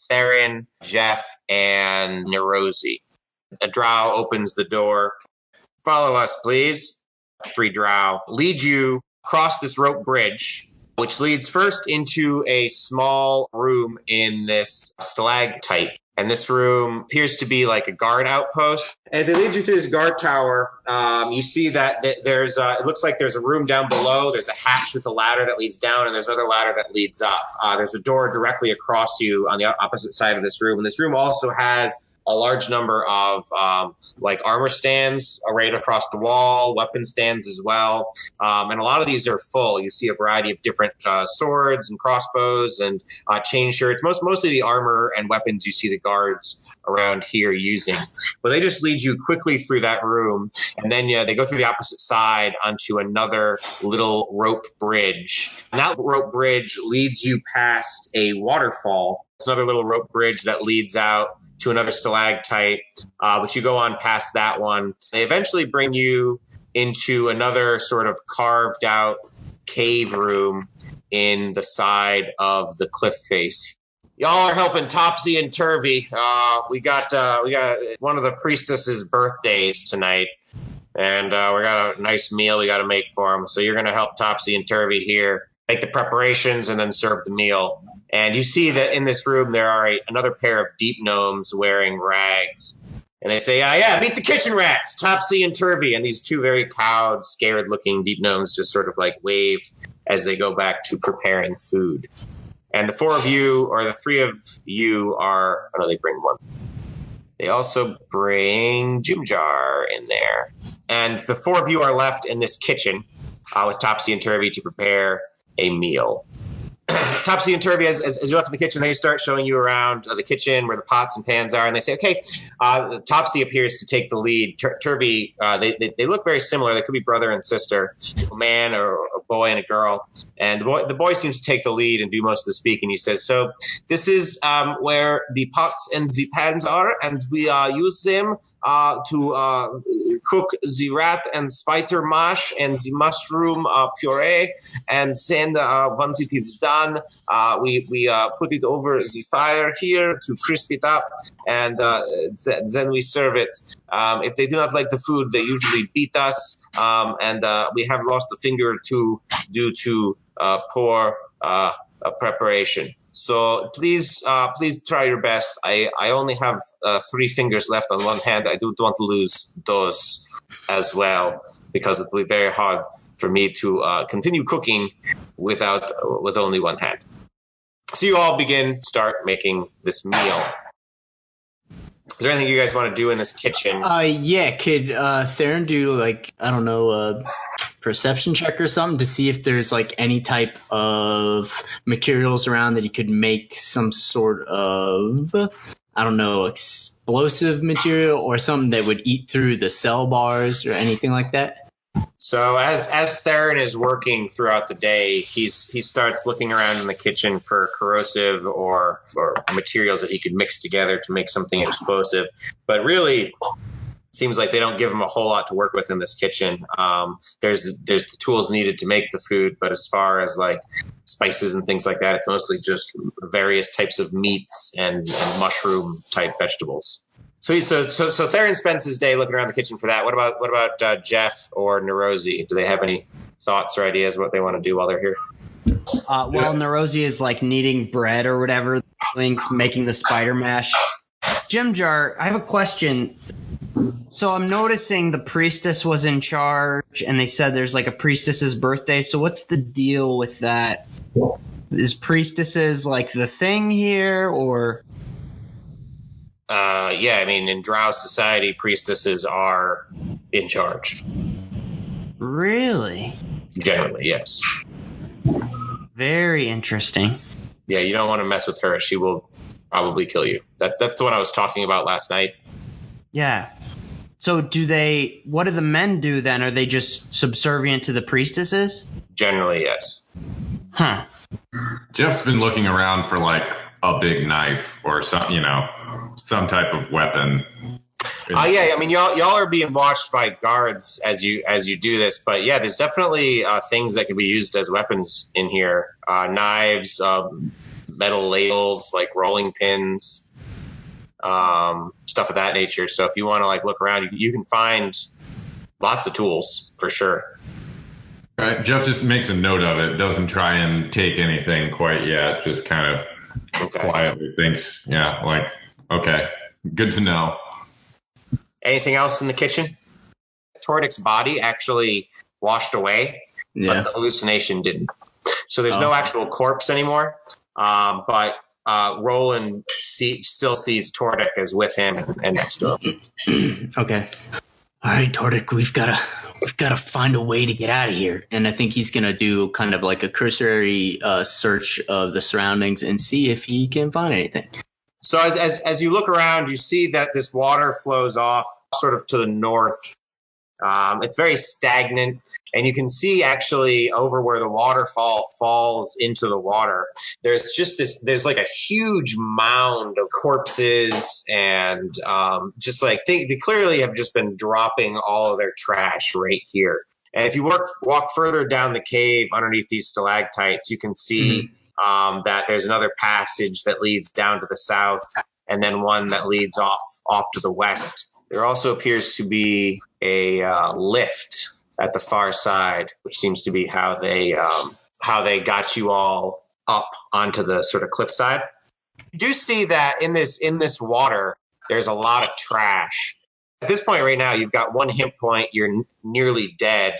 Theron, Jeff, and Nerosi. A drow opens the door. Follow us, please. 3 drow lead you across this rope bridge, which leads first into a small room in this stalactite. And this room appears to be like a guard outpost. As they lead you through this guard tower, you see that there's it looks like there's a room down below. There's a hatch with a ladder that leads down, and there's another ladder that leads up. There's a door directly across you on the opposite side of this room. And this room also has a large number of like armor stands arrayed across the wall, weapon stands as well. And a lot of these are full. You see a variety of different swords and crossbows and chain shirts. Mostly the armor and weapons you see the guards around here using. But they just lead you quickly through that room, and then they go through the opposite side onto another little rope bridge. And that rope bridge leads you past a waterfall. It's another little rope bridge that leads out to another stalactite, but you go on past that one. They eventually bring you into another sort of carved out cave room in the side of the cliff face. Y'all are helping Topsy and Turvy. We got one of the priestess's birthdays tonight, and we got a nice meal we got to make for them. So you're going to help Topsy and Turvy here, make the preparations, and then serve the meal. And you see that in this room there are another pair of deep gnomes wearing rags. And they say, yeah, meet the kitchen rats, Topsy and Turvy. And these 2 very cowed, scared-looking deep gnomes just sort of like wave as they go back to preparing food. And the 4 of you, or the 3 of you are, oh no, they bring 1. They also bring Jimjar in there. And the 4 of you are left in this kitchen with Topsy and Turvy to prepare a meal. Topsy and Turvy, as you left in the kitchen, they start showing you around the kitchen where the pots and pans are, and they say, okay, Topsy appears to take the lead. Turvy, they look very similar. They could be brother and sister, a man or a boy and a girl. And the boy seems to take the lead and do most of the speaking. He says, so this is where the pots and the pans are, and we use them to cook the rat and spider mash and the mushroom puree. And then once it is done, we put it over the fire here to crisp it up, and then we serve it. If they do not like the food, they usually beat us, and we have lost a finger or 2 due to poor preparation. So please try your best. I only have 3 fingers left on one hand. I don't want to lose those as well, because it will be very hard for me to continue cooking with only one hand. So you all start making this meal. Is there anything you guys want to do in this kitchen? Yeah, could Theron do, like, I don't know, a perception check or something to see if there's like any type of materials around that he could make some sort of, I don't know, explosive material or something that would eat through the cell bars or anything like that? So as Theron is working throughout the day, he starts looking around in the kitchen for corrosive or materials that he could mix together to make something explosive. But really, seems like they don't give him a whole lot to work with in this kitchen. There's the tools needed to make the food, but as far as like spices and things like that, it's mostly just various types of meats and mushroom type vegetables. So Theron spends his day looking around the kitchen for that. What about Jeff or Nerosi? Do they have any thoughts or ideas of what they want to do while they're here? Nerosi is like kneading bread or whatever, making the spider mash. Jimjar, I have a question. So I'm noticing the priestess was in charge, and they said there's like a priestess's birthday. So what's the deal with that? Is priestesses like the thing here, or? Yeah, I mean, in Drow society, priestesses are in charge. Really? Generally, yes. Very interesting. Yeah, you don't want to mess with her. She will probably kill you. That's the one I was talking about last night. Yeah. So what do the men do then? Are they just subservient to the priestesses? Generally, yes. Huh. Jeff's been looking around for like a big knife or some type of weapon. Yeah, I mean, y'all are being watched by guards as you do this, but yeah, there's definitely things that can be used as weapons in here. Knives, metal ladles, like rolling pins, stuff of that nature. So if you want to like look around, you can find lots of tools for sure. All right, Jeff just makes a note of it. Doesn't try and take anything quite yet. Just kind of quietly thinks, yeah, like, okay, good to know. Anything else in the kitchen? Tordic's body actually washed away, but the hallucination didn't. So there's no actual corpse anymore. But Roland still sees Tordic as with him and next to him. Okay. All right, Tordic, we've got to find a way to get out of here. And I think he's going to do kind of like a cursory search of the surroundings and see if he can find anything. So as you look around, you see that this water flows off sort of to the north. It's very stagnant, and you can see actually over where the waterfall falls into the water, there's like a huge mound of corpses and just like they clearly have just been dropping all of their trash right here. And if you walk further down the cave underneath these stalactites, you can see that there's another passage that leads down to the south, and then one that leads off to the west. There also appears to be a lift at the far side, which seems to be how they got you all up onto the sort of cliffside. You do see that in this water, there's a lot of trash. At this point right now, you've got 1 hit point. You're nearly dead.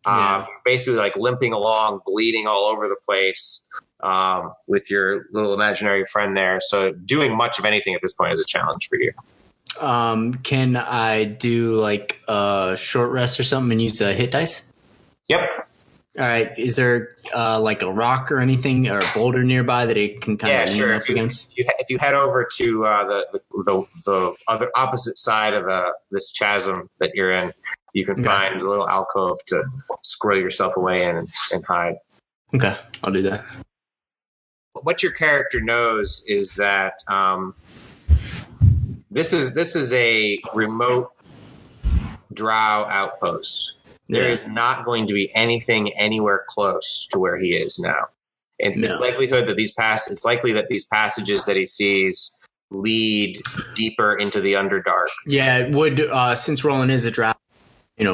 You're basically like limping along, bleeding all over the place with your little imaginary friend there. So doing much of anything at this point is a challenge for you. Can I do like a short rest or something and use a hit dice? Yep. All right. Is there like a rock or anything or a boulder nearby that it can kind of lean up against? If you head over to the other opposite side of this chasm that you're in, you can find a little alcove to squirrel yourself away in and hide. Okay, I'll do that. What your character knows is that this is a remote drow outpost. There is not going to be anything anywhere close to where he is now. It's likely that these passages that he sees lead deeper into the Underdark. Yeah, would since Roland is a drow,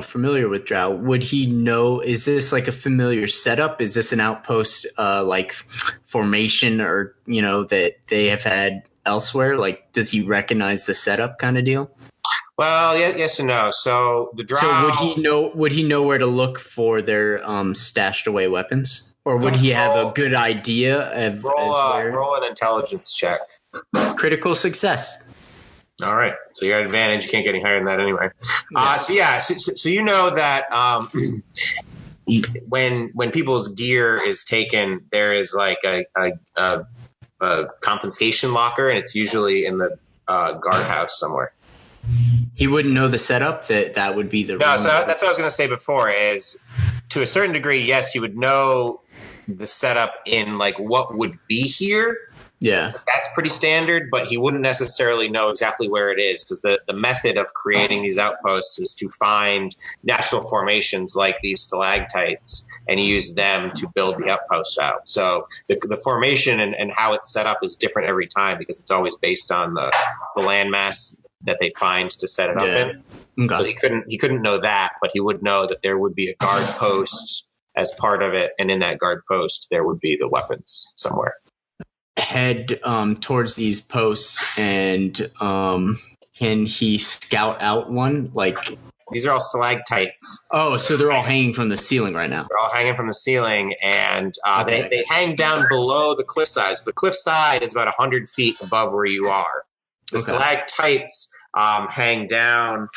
familiar with drow, would he know? Is this like a familiar setup? Is this an outpost like formation or that they have had elsewhere? Like, does he recognize the setup kind of deal? Well, yes and no. So the drow. So would he know where to look for their stashed away weapons, or would he have a good idea of roll an intelligence check? Critical success. All right, so you're at advantage. You can't get any higher than that anyway. So you know that when people's gear is taken, there is like a confiscation locker, and it's usually in the guardhouse somewhere. He wouldn't know the setup. That would be the no. So that's what I was going to say before. Is to a certain degree, yes, he would know the setup in like what would be here. Yeah, that's pretty standard, but he wouldn't necessarily know exactly where it is because the method of creating these outposts is to find natural formations like these stalactites and use them to build the outpost out. So the formation and how it's set up is different every time because it's always based on the landmass that they find to set it up in. Okay. So he couldn't know that, but he would know that there would be a guard post as part of it, and in that guard post there would be the weapons somewhere. Head towards these posts, and can he scout out one? Like, these are all stalactites. Oh, so they're all hanging from the ceiling right now. They're all hanging from the ceiling, and they hang down below the cliffside. So the cliffside is about 100 feet above where you are. The stalactites hang down.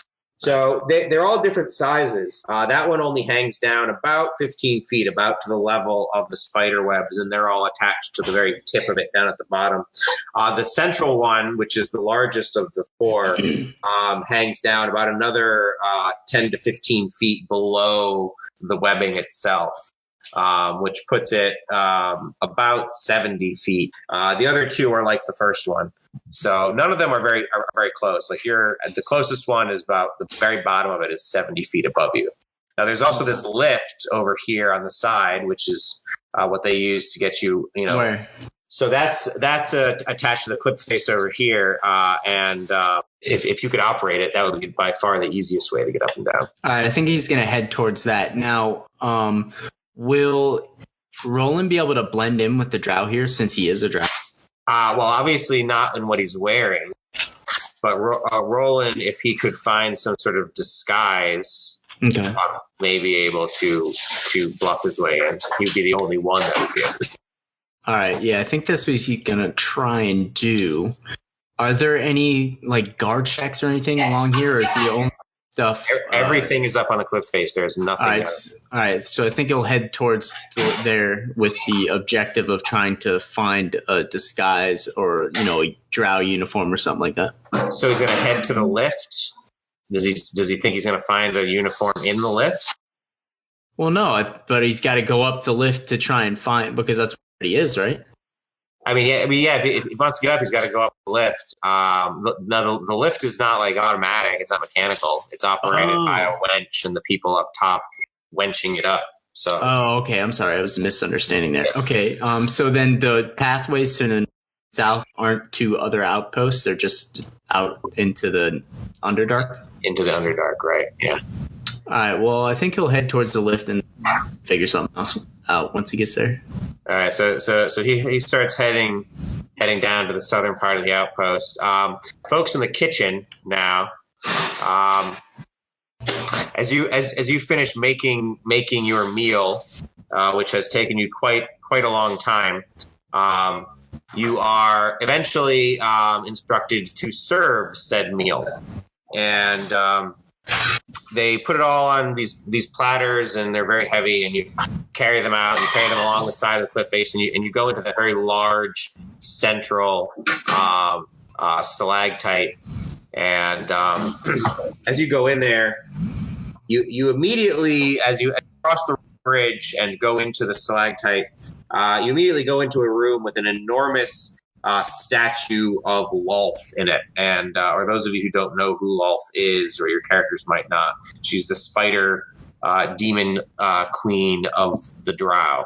So they're all different sizes. That one only hangs down about 15 feet, about to the level of the spider webs, and they're all attached to the very tip of it down at the bottom. The central one, which is the largest of the four, hangs down about another 10 to 15 feet below the webbing itself, which puts it about 70 feet. The other two are like the first one. So none of them are very close. Like the closest one is about the very bottom of it is 70 feet above you. Now there's also this lift over here on the side, which is what they use to get you, Where? So that's attached to the clip face over here, and if you could operate it, that would be by far the easiest way to get up and down. All right, I think he's going to head towards that. Now, will Roland be able to blend in with the drow here since he is a drow? Well, obviously not in what he's wearing, but Roland, if he could find some sort of disguise, Okay. may be able to bluff his way in. He'd be the only one that would be able to. All right, yeah, I think that's what he's going to try and do. Are there any like guard checks or anything along here, or is the only stuff? Everything is up on the cliff face. There's nothing. All right, so I think he'll head towards there with the objective of trying to find a disguise or a drow uniform or something like that. So he's going to head to the lift. Does he think he's going to find a uniform in the lift? Well, no, but he's got to go up the lift to try and find, because that's what he is, right? I mean, yeah. If he wants to get up, he's got to go up the lift. The lift is not like automatic; it's not mechanical. It's operated by a winch, and the people up top wenching it up. So. Oh, okay. I'm sorry, I was misunderstanding there. Okay. So then the pathways to the south aren't to other outposts; they're just out into the Underdark. Into the Underdark, right? Yeah. All right. Well, I think he'll head towards the lift and figure something else out once he gets there. All right. So he starts heading down to the southern part of the outpost. Folks in the kitchen now. As you finish making your meal, which has taken you quite a long time, you are eventually instructed to serve said meal, and they put it all on these platters, and they're very heavy, and you carry them out and you carry them along the side of the cliff face, and you go into that very large central stalactite, and as you go in there, you immediately, as you cross the bridge and go into the stalactite, you immediately go into a room with an enormous statue of Lolth in it. And or those of you who don't know who Lolth is, or your characters might not, she's the spider demon queen of the Drow.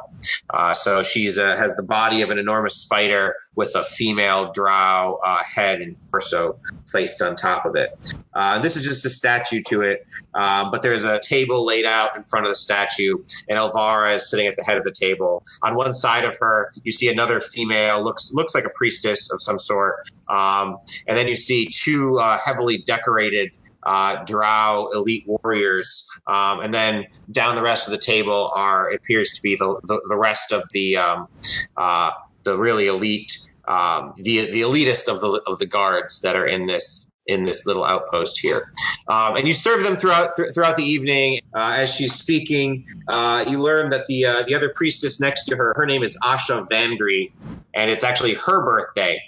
So she's has the body of an enormous spider with a female Drow head and torso placed on top of it. This is just a statue to it, but there's a table laid out in front of the statue, and Elvara is sitting at the head of the table. On one side of her, you see another female, looks like a priestess of some sort, and then you see two heavily decorated Drow elite warriors, and then down the rest of the table appears to be the rest of the really elite, the elitist of the guards that are in this little outpost here, and you serve them throughout the evening. As she's speaking, you learn that the other priestess next to her name is Asha Vandry, and it's actually her birthday,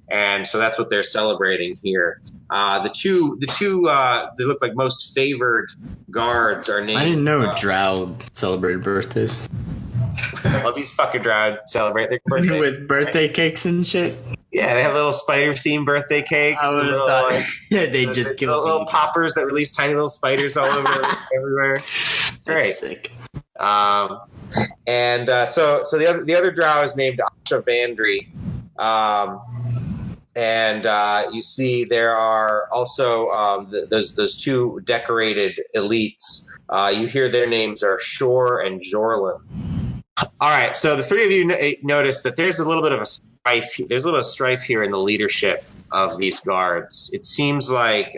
and so that's what they're celebrating here. The two they look like most favored guards are named. I didn't know Drow celebrated birthdays. Well, these fucking Drow celebrate their birthdays with birthday cakes and shit. Yeah, they have little spider-themed birthday cakes. I would have thought they just killed little poppers that release tiny little spiders all over everywhere. Great. That's sick. And so the other Drow is named Asha Vandry. And you see there are also those two decorated elites. You hear their names are Shore and Jorlin. All right, so the three of you notice that there's a little bit of a strife. There's a little bit of strife here in the leadership of these guards. It seems like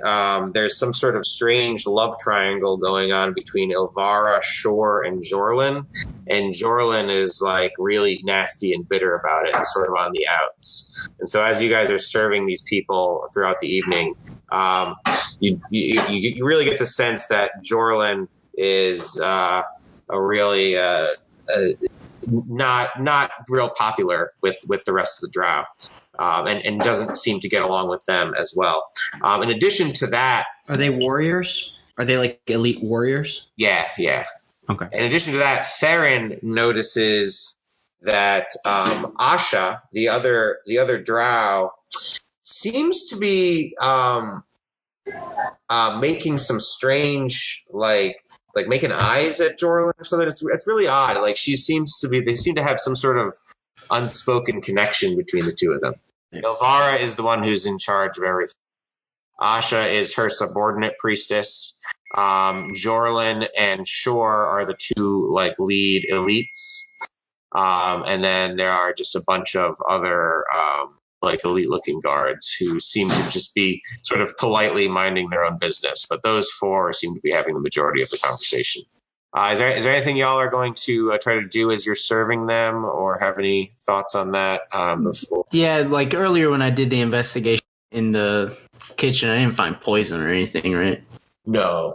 there's some sort of strange love triangle going on between Elvara, Shore, and Jorlin. And Jorlin is like really nasty and bitter about it, and sort of on the outs. And so as you guys are serving these people throughout the evening, you really get the sense that Jorlin is a really not real popular with the rest of the Drow, and doesn't seem to get along with them as well. In addition to that, are they warriors? Are they like elite warriors? Yeah. Okay. In addition to that, Theron notices that Asha, the other Drow, seems to be making some strange like making eyes at Jorlin or something. It's really odd. Like they seem to have some sort of unspoken connection between the two of them. Ilvara is the one who's in charge of everything. Asha is her subordinate priestess. Jorlin and Shore are the two like lead elites. And then there are just a bunch of other like elite looking guards who seem to just be sort of politely minding their own business. But those four seem to be having the majority of the conversation. Is there anything y'all are going to try to do as you're serving them, or have any thoughts on that before? Yeah, like earlier when I did the investigation in the kitchen, I didn't find poison or anything, right? No.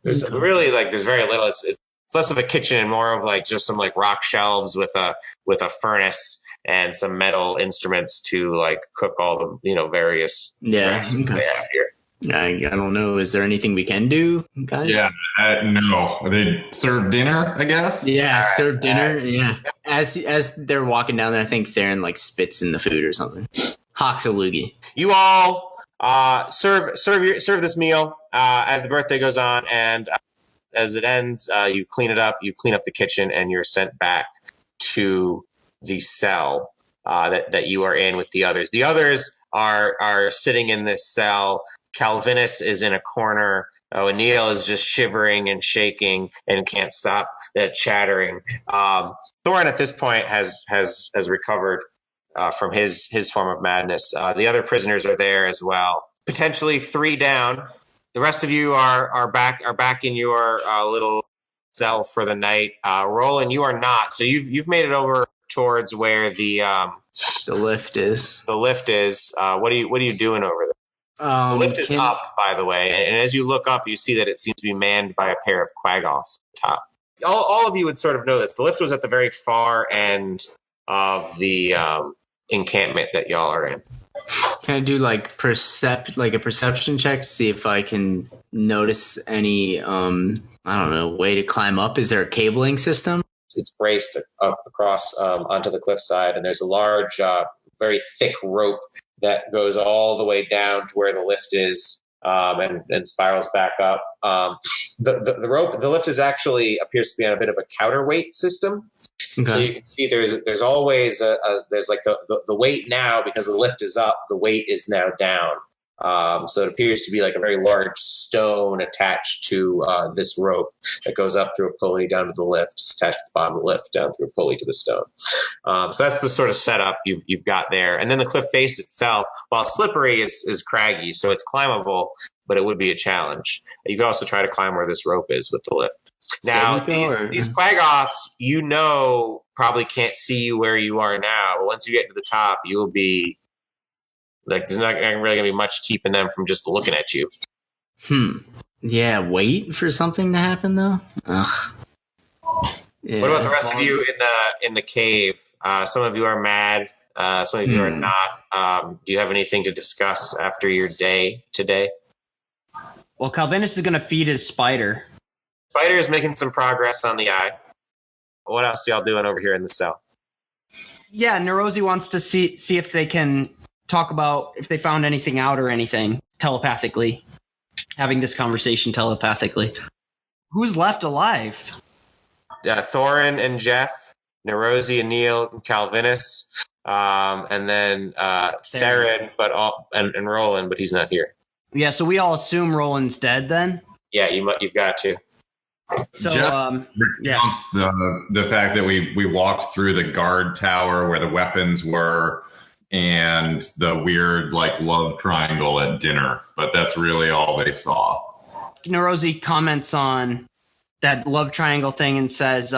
There's really there's very little. It's less of a kitchen and more of like just some like rock shelves with a furnace and some metal instruments to like cook all the various recipes they have here. I don't know. Is there anything we can do, guys? Yeah, no. They serve dinner, I guess. Yeah, serve dinner. Yeah. As they're walking down there, I think Theron like spits in the food or something. Hawks a loogie. You all serve this meal as the birthday goes on, and as it ends, you clean it up. You clean up the kitchen, and you're sent back to the cell that you are in with the others. The others are sitting in this cell. Calvinus is in a corner. O'Neill is just shivering and shaking and can't stop chattering. Thorin at this point has recovered from his form of madness. The other prisoners are there as well. Potentially 3 down. The rest of you are back in your little cell for the night. Roland, you are not. So you've made it over towards where the lift is. The lift is. What are you doing over there? The lift is up, by the way, and as you look up, you see that it seems to be manned by a pair of quaggoths at the top. All of you would sort of know this. The lift was at the very far end of the encampment that y'all are in. Can I do like a perception check to see if I can notice any way to climb up? Is there a cabling system? It's braced up across onto the cliffside, and there's a large, very thick rope that goes all the way down to where the lift is and spirals back up. The lift is actually appears to be on a bit of a counterweight system. Okay. So you can see there's always there's like the weight now, because the lift is up, the weight is now down. So it appears to be like a very large stone attached to this rope that goes up through a pulley down to the lift, attached to the bottom of the lift, down through a pulley to the stone. So that's the sort of setup you've got there. And then the cliff face itself, while slippery, is craggy, so it's climbable, but it would be a challenge. You could also try to climb where this rope is with the lift. Now, these quaggoths, probably can't see you where you are now, but once you get to the top, you'll be like, there's not really gonna be much keeping them from just looking at you. Yeah, wait for something to happen though. Ugh. Yeah. What about the rest of you in the cave? Some of you are mad. Some of you are not. Do you have anything to discuss after your day today? Well, Calvinus is gonna feed his spider. Spider is making some progress on the eye. What else y'all doing over here in the cell? Yeah, Nerosi wants to see if they can talk about if they found anything out or anything telepathically. Having this conversation telepathically. Who's left alive? Thorin and Jeff, Nerosi and Neil, and Calvinus, and then Theron, and Roland, but he's not here. Yeah, so we all assume Roland's dead then? Yeah, you've got to. So, Jeff recounts the fact that we walked through the guard tower where the weapons were and the weird love triangle at dinner, but that's really all they saw. Nerosi comments on that love triangle thing and says,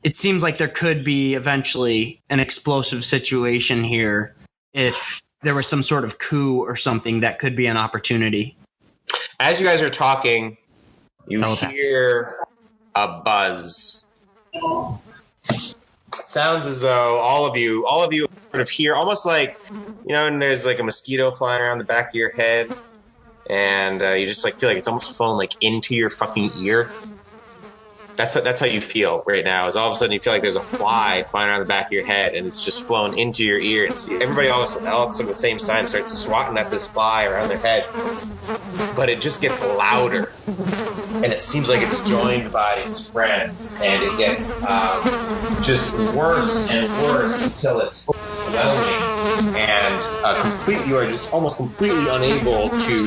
it seems like there could be eventually an explosive situation here if there was some sort of coup or something that could be an opportunity. As you guys are talking, you hear a buzz. It sounds as though all of you sort of hear, almost like, and there's like a mosquito flying around the back of your head, and you just feel like it's almost flown into your fucking ear. That's how you feel right now. Is all of a sudden you feel like there's a fly flying around the back of your head, and it's just flown into your ear. And so everybody all at the same time starts swatting at this fly around their head, but it just gets louder and it seems like it's joined by its friends, and it gets just worse and worse until it's overwhelming, and you are just almost completely unable to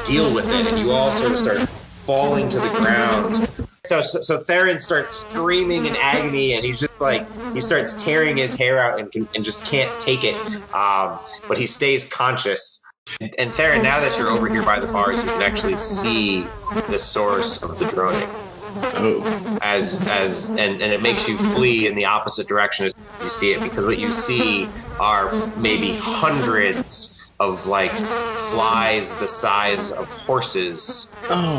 deal with it, and you all sort of start falling to the ground. So Theron starts screaming in agony, and he's just like, he starts tearing his hair out and just can't take it, but he stays conscious. And Theron, now that you're over here by the bars, you can actually see the source of the droning. Oh. And it makes you flee in the opposite direction as you see it, because what you see are maybe hundreds of like flies the size of horses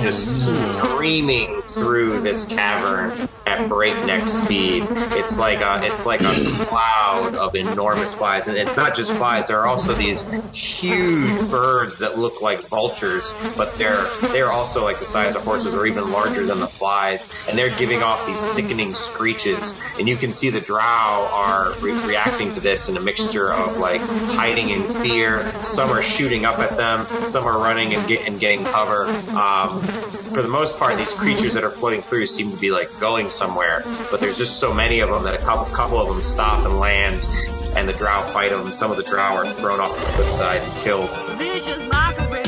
just streaming through this cavern at breakneck speed. It's like a cloud of enormous flies, and it's not just flies. There are also these huge birds that look like vultures, but they're also like the size of horses or even larger than the flies, and they're giving off these sickening screeches. And you can see the drow are reacting to this in a mixture of like hiding in fear. Some are shooting up at them. Some are running and getting cover. For the most part, these creatures that are floating through seem to be like going somewhere, but there's just so many of them that a couple of them stop and land, and the drow fight them. Some of the drow are thrown off the cliffside and killed. Vicious mockery.